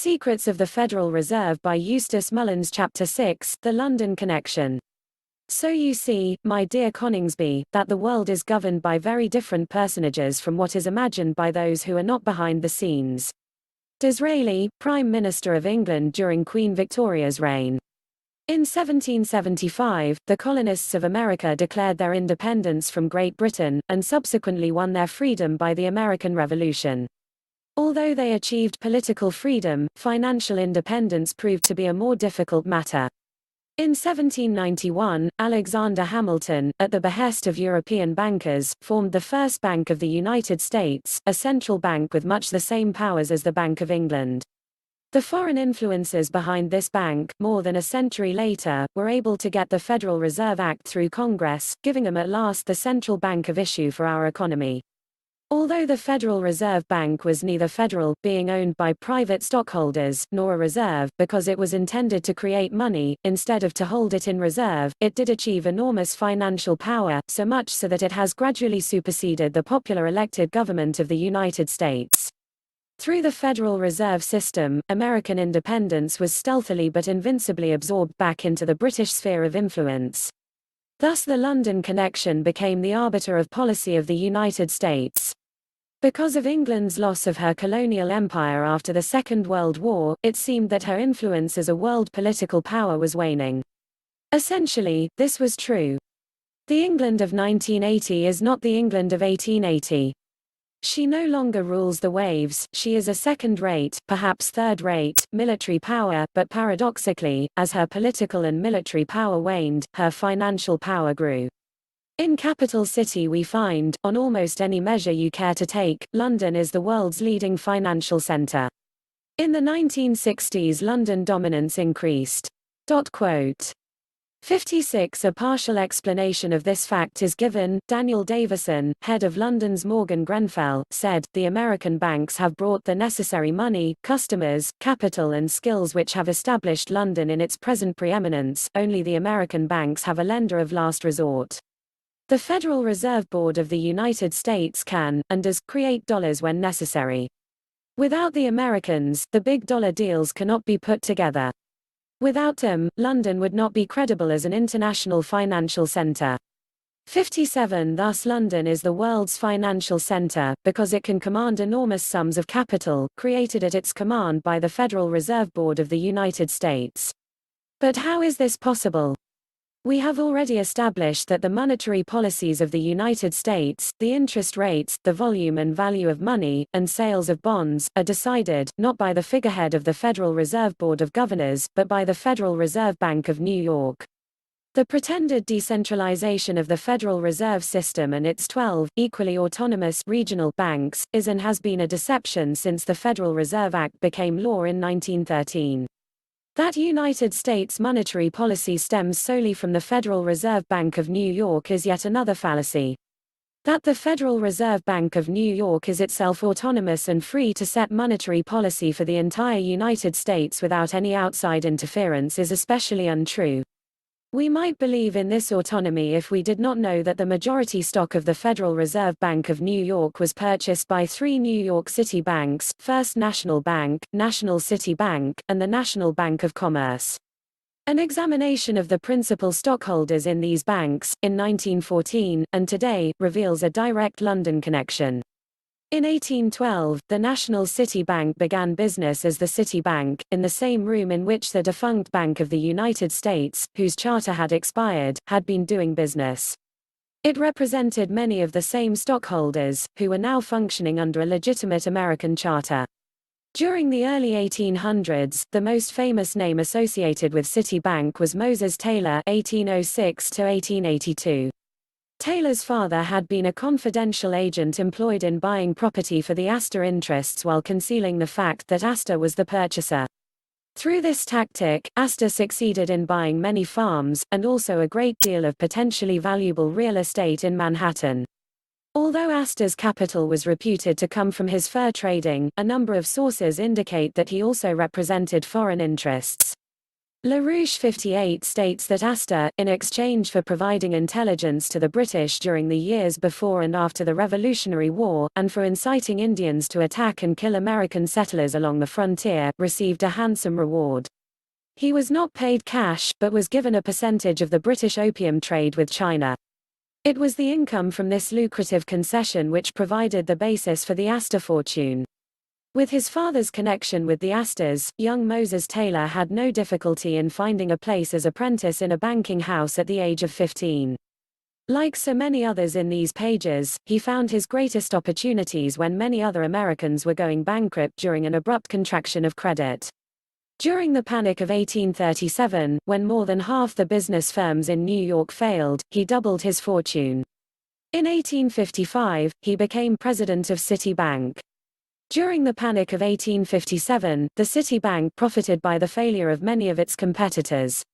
Secrets of the Federal Reserve by Eustace Mullins. Chapter 6, The London Connection. So you see, my dear Coningsby, that the world is governed by very different personages from what is imagined by those who are not behind the scenes. Disraeli, Prime Minister of England during Queen Victoria's reign. In 1775, the colonists of America declared their independence from Great Britain, and subsequently won their freedom by the American Revolution. Although they achieved political freedom, financial independence proved to be a more difficult matter. In 1791, Alexander Hamilton, at the behest of European bankers, formed the First Bank of the United States, a central bank with much the same powers as the Bank of England. The foreign influences behind this bank, more than a century later, were able to get the Federal Reserve Act through Congress, giving them at last the central bank of issue for our economy. Although the Federal Reserve Bank was neither federal, being owned by private stockholders, nor a reserve, because it was intended to create money, instead of to hold it in reserve, it did achieve enormous financial power, so much so that it has gradually superseded the popular elected government of the United States. Through the Federal Reserve System, American independence was stealthily but invincibly absorbed back into the British sphere of influence. Thus the London Connection became the arbiter of policy of the United States. Because of England's loss of her colonial empire after the Second World War, it seemed that her influence as a world political power was waning. Essentially, this was true. The England of 1980 is not the England of 1880. She no longer rules the waves, she is a second-rate, perhaps third-rate, military power, but paradoxically, as her political and military power waned, her financial power grew. In capital city we find, on almost any measure you care to take, London is the world's leading financial center. In the 1960s London dominance increased. 56 A partial explanation of this fact is given. Daniel Davison, head of London's Morgan Grenfell, said, "The American banks have brought the necessary money, customers, capital and skills which have established London in its present preeminence. Only the American banks have a lender of last resort. The Federal Reserve Board of the United States can, and does, create dollars when necessary. Without the Americans, the big dollar deals cannot be put together. Without them, London would not be credible as an international financial center." 57 Thus London is the world's financial center, because it can command enormous sums of capital, created at its command by the Federal Reserve Board of the United States. But how is this possible? We have already established that the monetary policies of the United States, the interest rates, the volume and value of money, and sales of bonds, are decided, not by the figurehead of the Federal Reserve Board of Governors, but by the Federal Reserve Bank of New York. The pretended decentralization of the Federal Reserve System and its 12, equally autonomous, regional banks, is and has been a deception since the Federal Reserve Act became law in 1913. That United States monetary policy stems solely from the Federal Reserve Bank of New York is yet another fallacy. That the Federal Reserve Bank of New York is itself autonomous and free to set monetary policy for the entire United States without any outside interference is especially untrue. We might believe in this autonomy if we did not know that the majority stock of the Federal Reserve Bank of New York was purchased by three New York City banks: First National Bank, National City Bank, and the National Bank of Commerce. An examination of the principal stockholders in these banks, in 1914, and today, reveals a direct London connection. In 1812, the National City Bank began business as the City Bank, in the same room in which the defunct Bank of the United States, whose charter had expired, had been doing business. It represented many of the same stockholders, who were now functioning under a legitimate American charter. During the early 1800s, the most famous name associated with City Bank was Moses Taylor (1806 to 1882). Taylor's father had been a confidential agent employed in buying property for the Astor interests while concealing the fact that Astor was the purchaser. Through this tactic, Astor succeeded in buying many farms, and also a great deal of potentially valuable real estate in Manhattan. Although Astor's capital was reputed to come from his fur trading, a number of sources indicate that he also represented foreign interests. LaRouche 58 states that Astor, in exchange for providing intelligence to the British during the years before and after the Revolutionary War, and for inciting Indians to attack and kill American settlers along the frontier, received a handsome reward. He was not paid cash, but was given a percentage of the British opium trade with China. It was the income from this lucrative concession which provided the basis for the Astor fortune. With his father's connection with the Astors, young Moses Taylor had no difficulty in finding a place as apprentice in a banking house at the age of 15. Like so many others in these pages, he found his greatest opportunities when many other Americans were going bankrupt during an abrupt contraction of credit. During the Panic of 1837, when more than half the business firms in New York failed, he doubled his fortune. In 1855, he became president of Citibank. During the Panic of 1857, the Citibank profited by the failure of many of its competitors.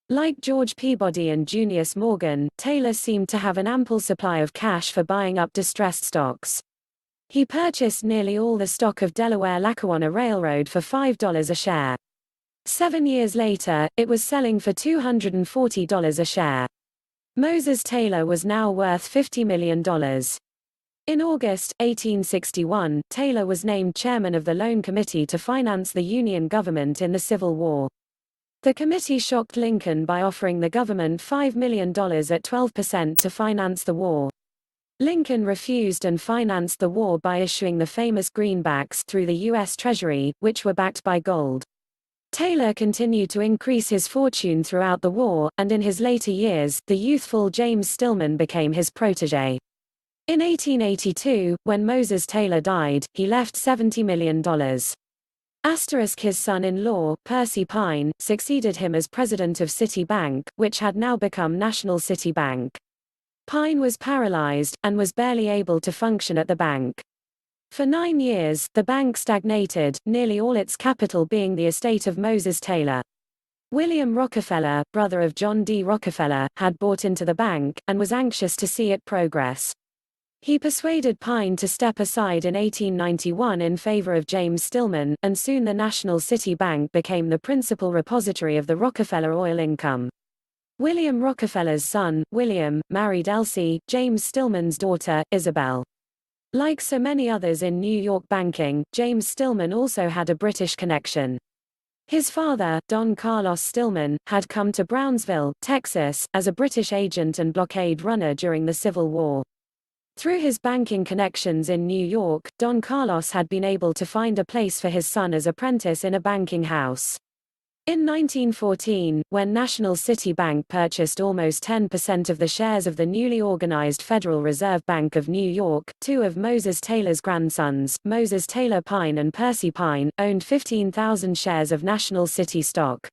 Like George Peabody and Junius Morgan, Taylor seemed to have an ample supply of cash for buying up distressed stocks. He purchased nearly all the stock of Delaware-Lackawanna Railroad for $5 a share. 7 years later, it was selling for $240 a share. Moses Taylor was now worth $50 million. In August 1861, Taylor was named chairman of the Loan Committee to finance the Union government in the Civil War. The committee shocked Lincoln by offering the government $5 million at 12% to finance the war. Lincoln refused and financed the war by issuing the famous greenbacks through the U.S. Treasury, which were backed by gold. Taylor continued to increase his fortune throughout the war, and in his later years, the youthful James Stillman became his protege. In 1882, when Moses Taylor died, he left $70 million. His son-in-law, Percy Pyne, succeeded him as president of Citibank, which had now become National City Bank. Pyne was paralyzed, and was barely able to function at the bank. For 9 years, the bank stagnated, nearly all its capital being the estate of Moses Taylor. William Rockefeller, brother of John D. Rockefeller, had bought into the bank, and was anxious to see it progress. He persuaded Pyne to step aside in 1891 in favor of James Stillman, and soon the National City Bank became the principal repository of the Rockefeller oil income. William Rockefeller's son, William, married Elsie, James Stillman's daughter, Isabel. Like so many others in New York banking, James Stillman also had a British connection. His father, Don Carlos Stillman, had come to Brownsville, Texas, as a British agent and blockade runner during the Civil War. Through his banking connections in New York, Don Carlos had been able to find a place for his son as apprentice in a banking house. In 1914, when National City Bank purchased almost 10% of the shares of the newly organized Federal Reserve Bank of New York, 2 of Moses Taylor's grandsons, Moses Taylor Pyne and Percy Pyne, owned 15,000 shares of National City stock.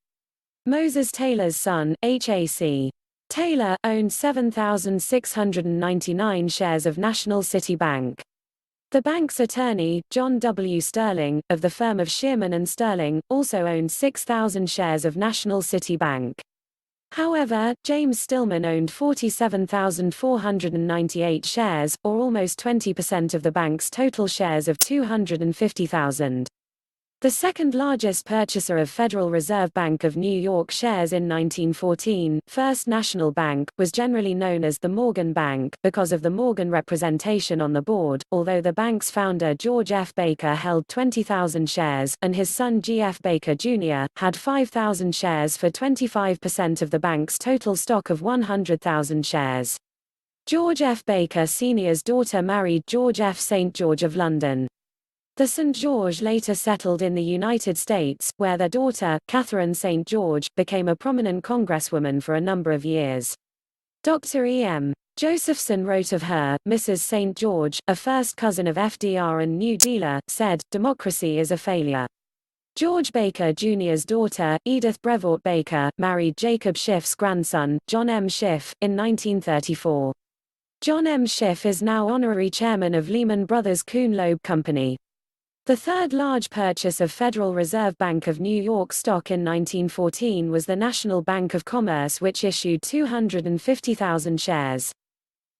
Moses Taylor's son, H.A.C. Taylor, owned 7,699 shares of National City Bank. The bank's attorney, John W. Sterling, of the firm of Shearman and Sterling, also owned 6,000 shares of National City Bank. However, James Stillman owned 47,498 shares, or almost 20% of the bank's total shares of 250,000. The second largest purchaser of Federal Reserve Bank of New York shares in 1914, First National Bank, was generally known as the Morgan Bank, because of the Morgan representation on the board, although the bank's founder George F. Baker held 20,000 shares, and his son G. F. Baker, Jr., had 5,000 shares for 25% of the bank's total stock of 100,000 shares. George F. Baker Sr.'s daughter married George F. St. George of London. The St. George later settled in the United States, where their daughter, Catherine St. George, became a prominent congresswoman for a number of years. Dr. E.M. Josephson wrote of her, Mrs. St. George, a first cousin of FDR and New Dealer, said, "Democracy is a failure." George Baker Jr.'s daughter, Edith Brevoort Baker, married Jacob Schiff's grandson, John M. Schiff, in 1934. John M. Schiff is now honorary chairman of Lehman Brothers Kuhn Loeb Company. The third large purchase of Federal Reserve Bank of New York stock in 1914 was the National Bank of Commerce, which issued 250,000 shares.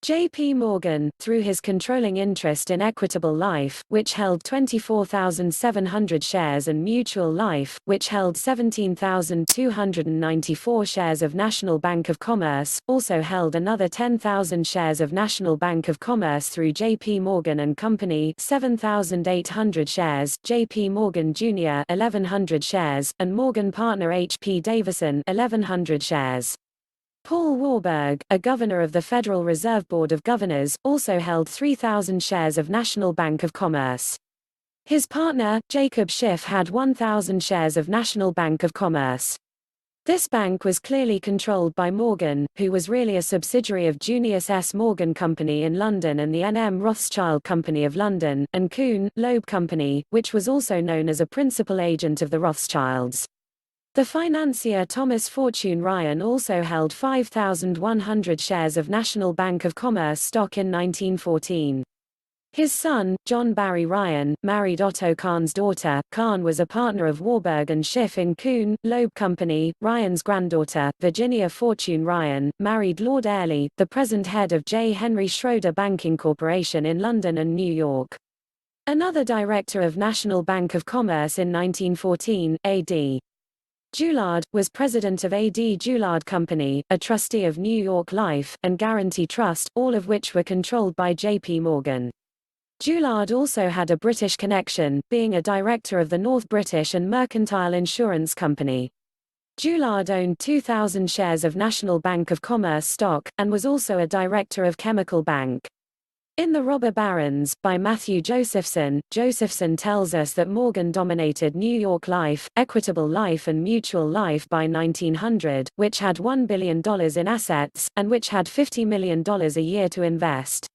J.P. Morgan, through his controlling interest in Equitable Life, which held 24,700 shares, and Mutual Life, which held 17,294 shares of National Bank of Commerce, also held another 10,000 shares of National Bank of Commerce through J.P. Morgan and Company, 7,800 shares, J.P. Morgan Jr. 1,100 shares, and Morgan partner H.P. Davison 1,100 shares. Paul Warburg, a governor of the Federal Reserve Board of Governors, also held 3,000 shares of National Bank of Commerce. His partner, Jacob Schiff, had 1,000 shares of National Bank of Commerce. This bank was clearly controlled by Morgan, who was really a subsidiary of Junius S. Morgan Company in London and the N. M. Rothschild Company of London, and Kuhn, Loeb Company, which was also known as a principal agent of the Rothschilds. The financier Thomas Fortune Ryan also held 5,100 shares of National Bank of Commerce stock in 1914. His son, John Barry Ryan, married Otto Kahn's daughter. Kahn was a partner of Warburg and Schiff in Kuhn, Loeb Company. Ryan's granddaughter, Virginia Fortune Ryan, married Lord Airlie, the present head of J. Henry Schroeder Banking Corporation in London and New York. Another director of National Bank of Commerce in 1914, A.D. Dulard, was president of A.D. Dulard Company, a trustee of New York Life and Guarantee Trust, all of which were controlled by J.P. Morgan. Dulard also had a British connection, being a director of the North British and Mercantile Insurance Company. Dulard owned 2,000 shares of National Bank of Commerce stock, and was also a director of Chemical Bank. In The Robber Barons, by Matthew Josephson, Josephson tells us that Morgan dominated New York Life, Equitable Life and Mutual Life by 1900, which had $1 billion in assets, and which had $50 million a year to invest.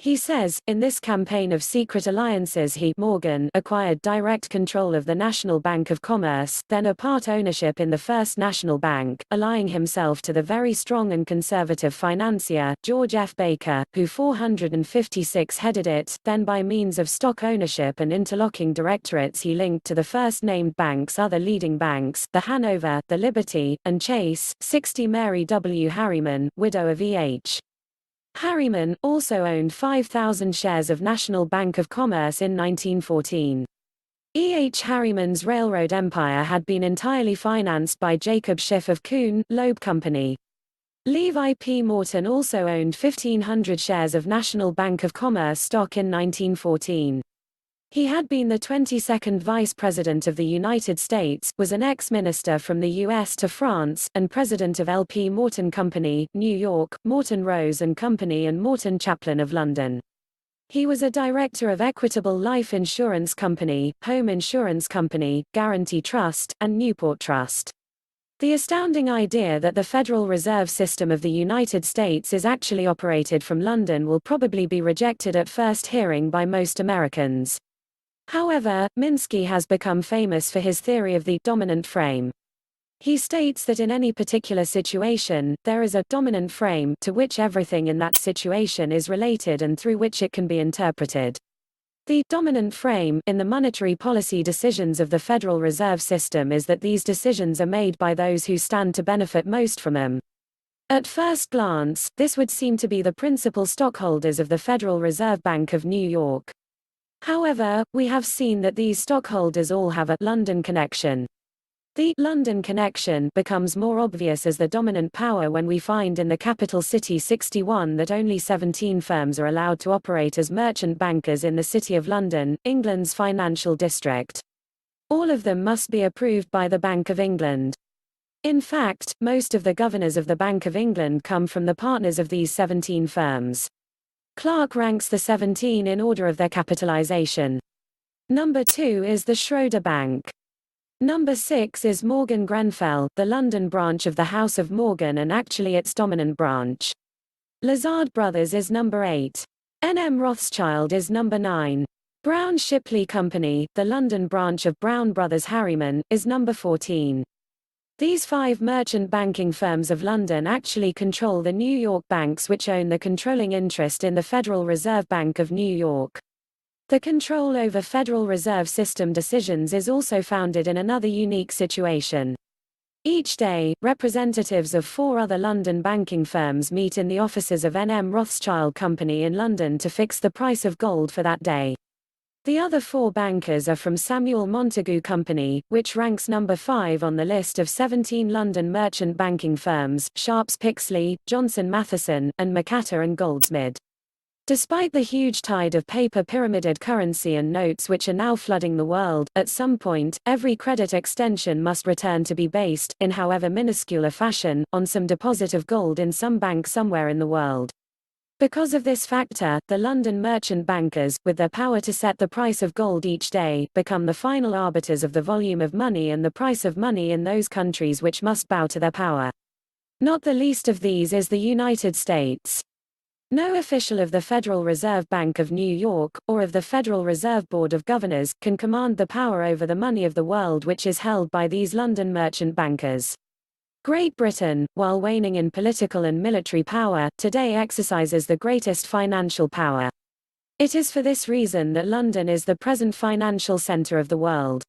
He says, in this campaign of secret alliances he Morgan acquired direct control of the National Bank of Commerce, then a part ownership in the First National Bank, allying himself to the very strong and conservative financier, George F. Baker, who 456 headed it, then by means of stock ownership and interlocking directorates he linked to the first named banks other leading banks, the Hanover, the Liberty, and Chase. 60 Mary W. Harriman, widow of E.H. Harriman, also owned 5,000 shares of National Bank of Commerce in 1914. E. H. Harriman's railroad empire had been entirely financed by Jacob Schiff of Kuhn, Loeb Company. Levi P. Morton also owned 1,500 shares of National Bank of Commerce stock in 1914. He had been the 22nd Vice President of the United States, was an ex-minister from the U.S. to France, and president of L.P. Morton Company, New York, Morton Rose and Company and Morton Chaplin of London. He was a director of Equitable Life Insurance Company, Home Insurance Company, Guarantee Trust, and Newport Trust. The astounding idea that the Federal Reserve System of the United States is actually operated from London will probably be rejected at first hearing by most Americans. However, Minsky has become famous for his theory of the dominant frame. He states that in any particular situation, there is a dominant frame to which everything in that situation is related and through which it can be interpreted. The dominant frame in the monetary policy decisions of the Federal Reserve System is that these decisions are made by those who stand to benefit most from them. At first glance, this would seem to be the principal stockholders of the Federal Reserve Bank of New York. However, we have seen that these stockholders all have a London connection. The London connection becomes more obvious as the dominant power when we find in the capital city 61 that only 17 firms are allowed to operate as merchant bankers in the City of London, England's financial district. All of them must be approved by the Bank of England. In fact, most of the governors of the Bank of England come from the partners of these 17 firms. Clark ranks the 17 in order of their capitalization. Number 2 is the Schroeder Bank. Number 6 is Morgan Grenfell, the London branch of the House of Morgan and actually its dominant branch. Lazard Brothers is number 8. N. M. Rothschild is number 9. Brown Shipley Company, the London branch of Brown Brothers Harriman, is number 14. These 5 merchant banking firms of London actually control the New York banks which own the controlling interest in the Federal Reserve Bank of New York. The control over Federal Reserve System decisions is also founded in another unique situation. Each day, representatives of 4 other London banking firms meet in the offices of N.M. Rothschild Company in London to fix the price of gold for that day. The other 4 bankers are from Samuel Montagu Company, which ranks number 5 on the list of 17 London merchant banking firms, Sharps Pixley, Johnson Matheson, and Mercator and Goldsmith. Despite the huge tide of paper pyramided currency and notes which are now flooding the world, at some point, every credit extension must return to be based, in however minuscule a fashion, on some deposit of gold in some bank somewhere in the world. Because of this factor, the London merchant bankers, with their power to set the price of gold each day, become the final arbiters of the volume of money and the price of money in those countries which must bow to their power. Not the least of these is the United States. No official of the Federal Reserve Bank of New York, or of the Federal Reserve Board of Governors, can command the power over the money of the world which is held by these London merchant bankers. Great Britain, while waning in political and military power, today exercises the greatest financial power. It is for this reason that London is the present financial centre of the world.